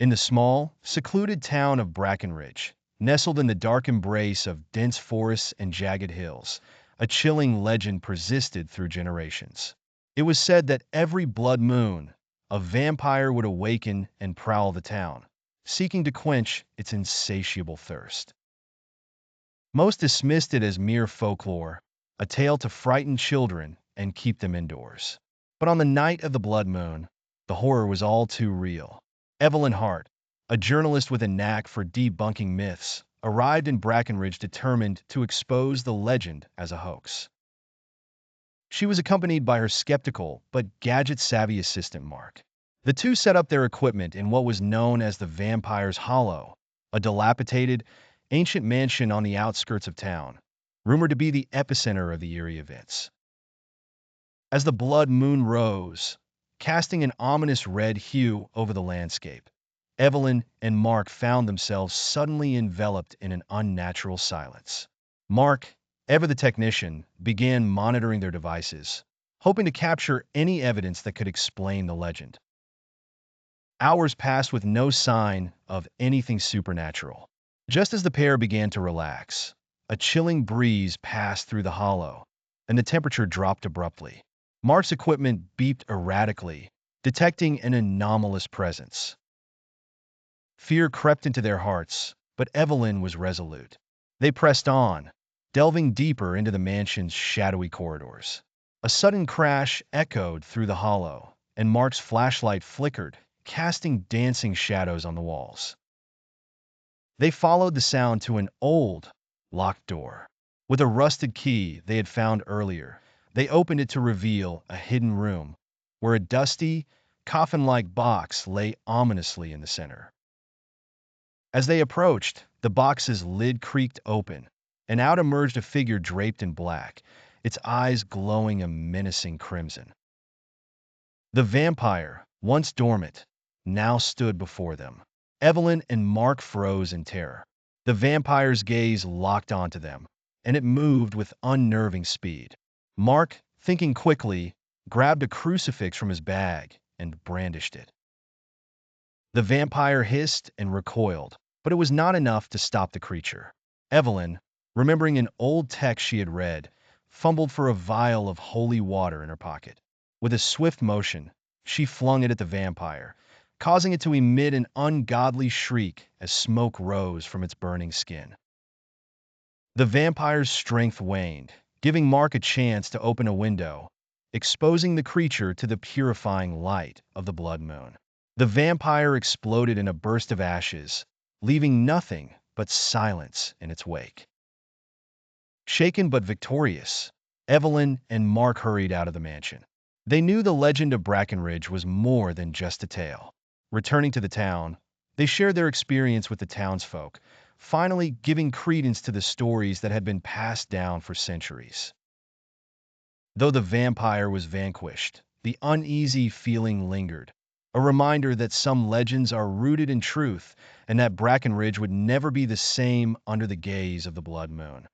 In the small, secluded town of Brackenridge, nestled in the dark embrace of dense forests and jagged hills, a chilling legend persisted through generations. It was said that every blood moon, a vampire would awaken and prowl the town, seeking to quench its insatiable thirst. Most dismissed it as mere folklore, a tale to frighten children and keep them indoors. But on the night of the blood moon, the horror was all too real. Evelyn Hart, a journalist with a knack for debunking myths, arrived in Brackenridge determined to expose the legend as a hoax. She was accompanied by her skeptical but gadget-savvy assistant Mark. The two set up their equipment in what was known as the Vampire's Hollow, a dilapidated, ancient mansion on the outskirts of town, rumored to be the epicenter of the eerie events. As the blood moon rose, casting an ominous red hue over the landscape, Evelyn and Mark found themselves suddenly enveloped in an unnatural silence. Mark, ever the technician, began monitoring their devices, hoping to capture any evidence that could explain the legend. Hours passed with no sign of anything supernatural. Just as the pair began to relax, a chilling breeze passed through the hollow, and the temperature dropped abruptly. Mark's equipment beeped erratically, detecting an anomalous presence. Fear crept into their hearts, but Evelyn was resolute. They pressed on, delving deeper into the mansion's shadowy corridors. A sudden crash echoed through the hollow, and Mark's flashlight flickered, casting dancing shadows on the walls. They followed the sound to an old, locked door. With a rusted key they had found earlier, they opened it to reveal a hidden room, where a dusty, coffin-like box lay ominously in the center. As they approached, the box's lid creaked open, and out emerged a figure draped in black, its eyes glowing a menacing crimson. The vampire, once dormant, now stood before them. Evelyn and Mark froze in terror. The vampire's gaze locked onto them, and it moved with unnerving speed. Mark, thinking quickly, grabbed a crucifix from his bag and brandished it. The vampire hissed and recoiled, but it was not enough to stop the creature. Evelyn, remembering an old text she had read, fumbled for a vial of holy water in her pocket. With a swift motion, she flung it at the vampire, causing it to emit an ungodly shriek as smoke rose from its burning skin. The vampire's strength waned, giving Mark a chance to open a window, exposing the creature to the purifying light of the blood moon. The vampire exploded in a burst of ashes, leaving nothing but silence in its wake. Shaken but victorious, Evelyn and Mark hurried out of the mansion. They knew the legend of Brackenridge was more than just a tale. Returning to the town, they shared their experience with the townsfolk, finally giving credence to the stories that had been passed down for centuries. Though the vampire was vanquished, the uneasy feeling lingered, a reminder that some legends are rooted in truth and that Brackenridge would never be the same under the gaze of the blood moon.